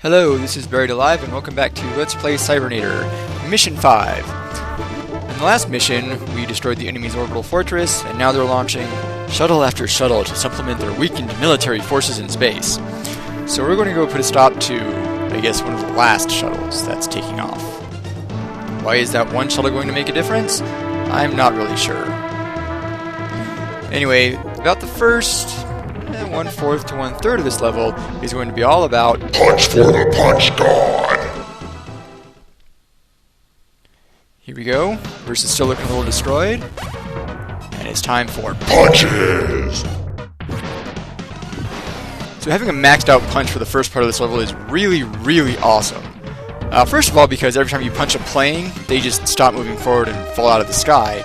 Hello, this is Buried Alive, and welcome back to Let's Play Cybernator, Mission 5. In the last mission, we destroyed the enemy's orbital fortress, and now they're launching shuttle after shuttle to supplement their weakened military forces in space. So we're going to go put a stop to, I guess, one of the last shuttles that's taking off. Why is that one shuttle going to make a difference? I'm not really sure. Anyway, about the first 1/4 to 1/3 of this level is going to be all about Punch for the Punch God! Here we go. Versus still looking a little destroyed. And it's time for punches! So having a maxed out punch for the first part of this level is really, really awesome. First of all, because every time you punch a plane, they just stop moving forward and fall out of the sky.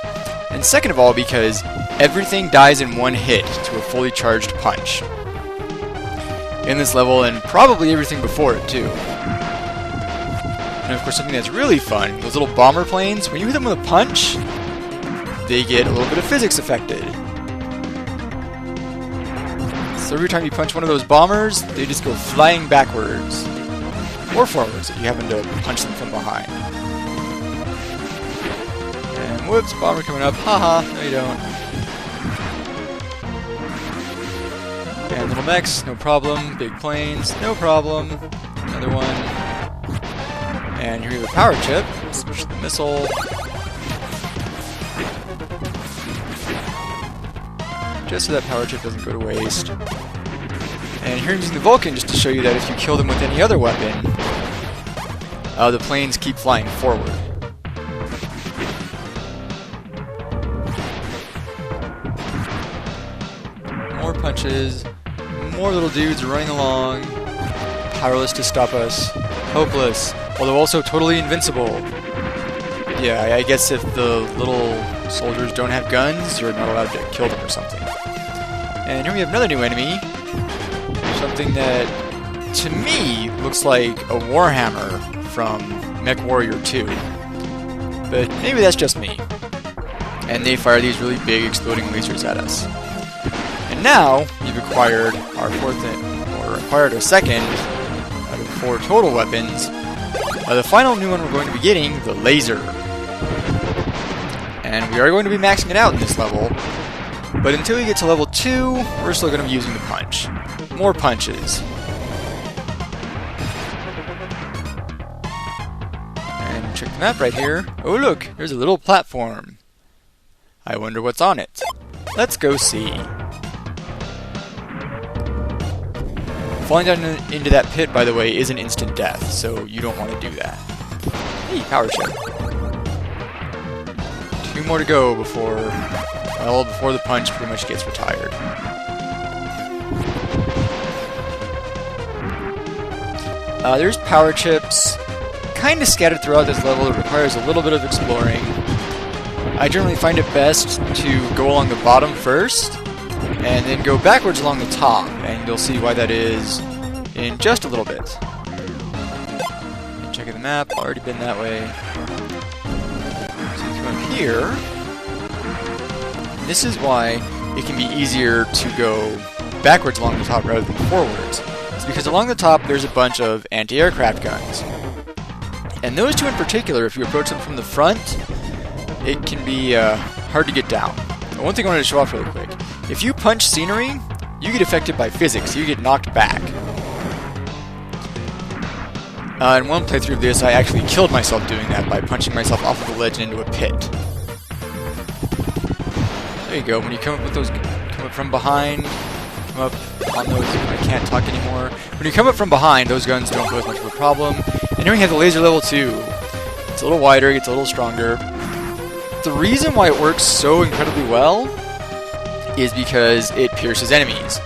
And second of all, because everything dies in one hit to a fully charged punch. In this level, and probably everything before it too. And of course, something that's really fun, those little bomber planes, when you hit them with a punch, they get a little bit of physics affected. So every time you punch one of those bombers, they just go flying backwards. Or forwards if you happen to punch them from behind. And whoops, bomber coming up. Haha, no you don't. And little mechs, no problem. Big planes, no problem. Another one. And here we have a power chip. Switch the missile. Just so that power chip doesn't go to waste. And here I'm using the Vulcan just to show you that if you kill them with any other weapon, the planes keep flying forward. More punches, more little dudes running along, powerless to stop us, hopeless, although also totally invincible. Yeah, I guess if the little soldiers don't have guns, you're not allowed to kill them or something. And here we have another new enemy. Something that, to me, looks like a Warhammer from MechWarrior 2. But maybe that's just me. And they fire these really big exploding lasers at us. And now, we've acquired our our second out of 4 total weapons. The final new one we're going to be getting, the laser. And we are going to be maxing it out in this level. But until we get to level 2, we're still going to be using the punch. More punches. And check the map right here. Oh look, there's a little platform. I wonder what's on it. Let's go see. Falling down into that pit, by the way, is an instant death, so you don't want to do that. Hey, power chip. 2 more to go before the punch pretty much gets retired. There's power chips, kind of scattered throughout this level. It requires a little bit of exploring. I generally find it best to go along the bottom first, and then go backwards along the top, and you'll see why that is in just a little bit. Checking the map, already been that way. So you come up here. This is why it can be easier to go backwards along the top rather than forwards. It's because along the top there's a bunch of anti-aircraft guns. And those two in particular, if you approach them from the front, it can be hard to get down. One thing I wanted to show off really quick. If you punch scenery, you get affected by physics. You get knocked back. In one playthrough of this, I actually killed myself doing that by punching myself off of the ledge and into a pit. There you go. When you come up with those, come up from behind, come up on those. I can't talk anymore. When you come up from behind, those guns don't pose much of a problem. And here we have the laser level 2. It's a little wider, it gets a little stronger. The reason why it works so incredibly well is because it pierces enemies.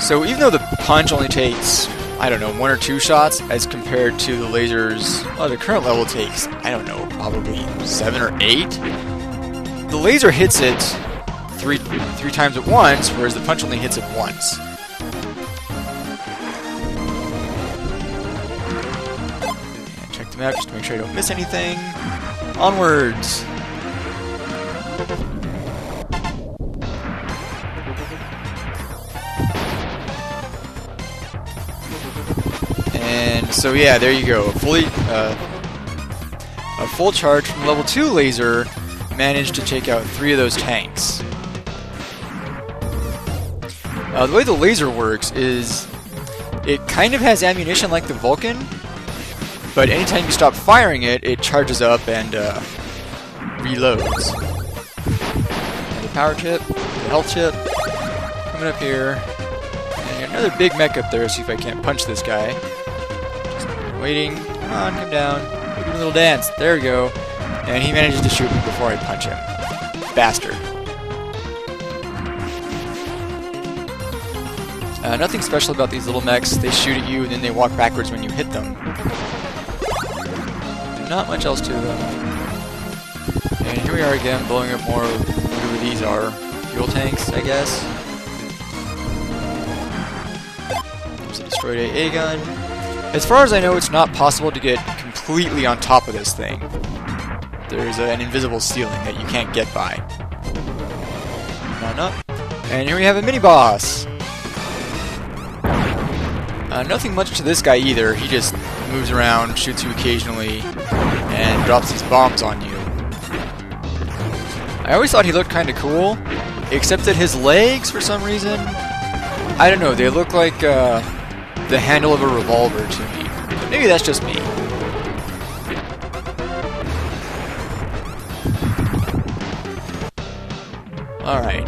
So even though the punch only takes, I don't know, 1 or 2 shots as compared to the lasers, well, the current level takes, I don't know, probably 7 or 8. The laser hits it three times at once, whereas the punch only hits it once. And check the map just to make sure I don't miss anything. Onwards! And so yeah, there you go. A full charge from level 2 laser managed to take out 3 of those tanks. The way the laser works is it kind of has ammunition like the Vulcan, but anytime you stop firing it, it charges up and reloads. And the power chip, the health chip, coming up here. And another big mech up there, see if I can't punch this guy. Just waiting. Come on, come down. We're doing a little dance. There we go. And he manages to shoot me before I punch him. Bastard. Nothing special about these little mechs. They shoot at you and then they walk backwards when you hit them. Not much else to them. And here we are again, blowing up more whatever these are. Fuel tanks, I guess. There's a destroyed AA gun. As far as I know, it's not possible to get completely on top of this thing. There's an invisible ceiling that you can't get by. Come on up. And here we have a mini-boss. Nothing much to this guy either. He just moves around, shoots you occasionally, and drops these bombs on you. I always thought he looked kind of cool, except that his legs, for some reason, I don't know, they look like the handle of a revolver to me. But maybe that's just me. Alright,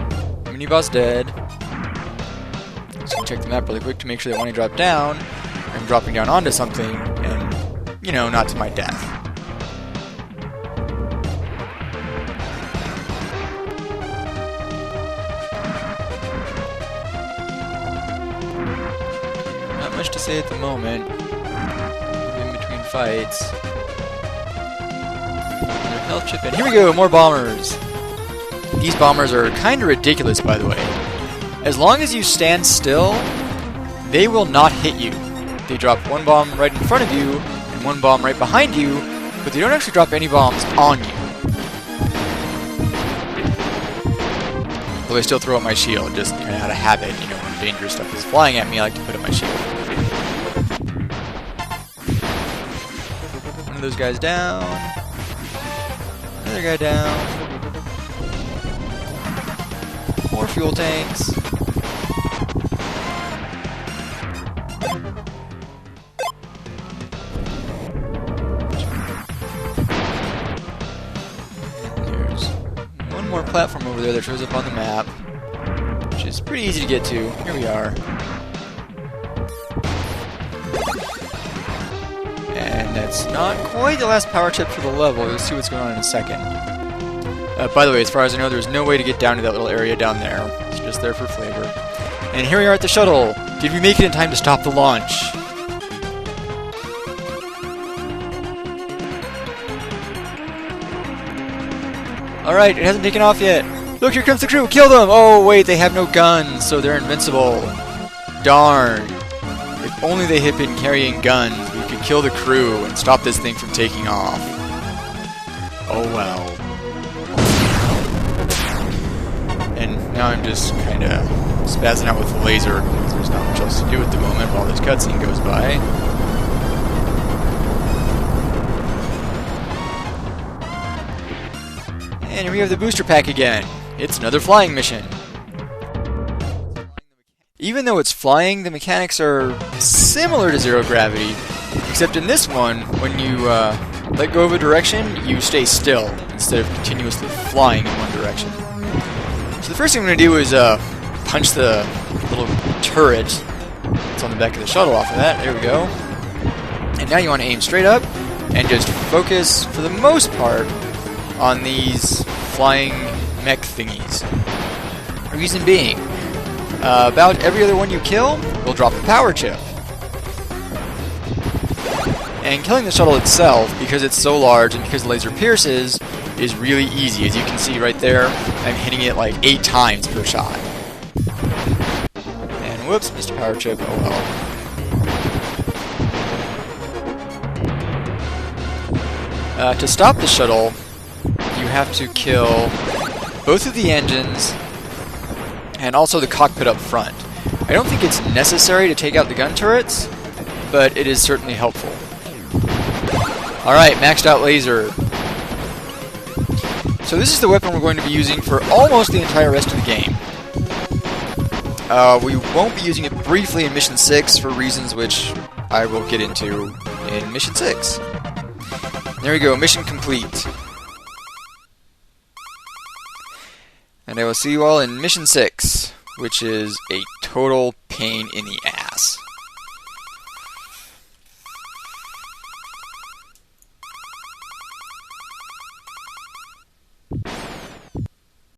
mini-boss dead. Just gonna check the map really quick to make sure that when I drop down, I'm dropping down onto something, and, you know, not to my death. Not much to say at the moment. In between fights. Another health chip, and here we go, more bombers! These bombers are kind of ridiculous, by the way. As long as you stand still, they will not hit you. They drop one bomb right in front of you, and one bomb right behind you, but they don't actually drop any bombs on you. Well, they still throw out my shield, just kind of out of habit, you know, when dangerous stuff is flying at me, I like to put up my shield. One of those guys down. Another guy down. More fuel tanks. There's one more platform over there that shows up on the map, which is pretty easy to get to. Here we are. And that's not quite the last power chip for the level. You'll see what's going on in a second. By the way, as far as I know, there's no way to get down to that little area down there. It's just there for flavor. And here we are at the shuttle. Did we make it in time to stop the launch? Alright, it hasn't taken off yet. Look, here comes the crew. Kill them! Oh, wait, they have no guns, so they're invincible. Darn. If only they had been carrying guns, we could kill the crew and stop this thing from taking off. Oh, well. And now I'm just kind of spazzing out with the laser because there's not much else to do at the moment while this cutscene goes by. And here we have the booster pack again. It's another flying mission. Even though it's flying, the mechanics are similar to zero gravity, except in this one, when you let go of a direction, you stay still instead of continuously flying in one direction. So the first thing I'm going to do is punch the little turret that's on the back of the shuttle off of that. There we go. And now you want to aim straight up and just focus, for the most part, on these flying mech thingies. Reason being, about every other one you kill will drop a power chip. And killing the shuttle itself, because it's so large and because the laser pierces, is really easy. As you can see right there, I'm hitting it like 8 times per shot. And whoops, missed a power chip, oh well. To stop the shuttle, you have to kill both of the engines and also the cockpit up front. I don't think it's necessary to take out the gun turrets, but it is certainly helpful. Alright, maxed out laser. So this is the weapon we're going to be using for almost the entire rest of the game. We won't be using it briefly in Mission 6 for reasons which I will get into in Mission 6. There we go, mission complete. And I will see you all in Mission 6, which is a total pain in the ass.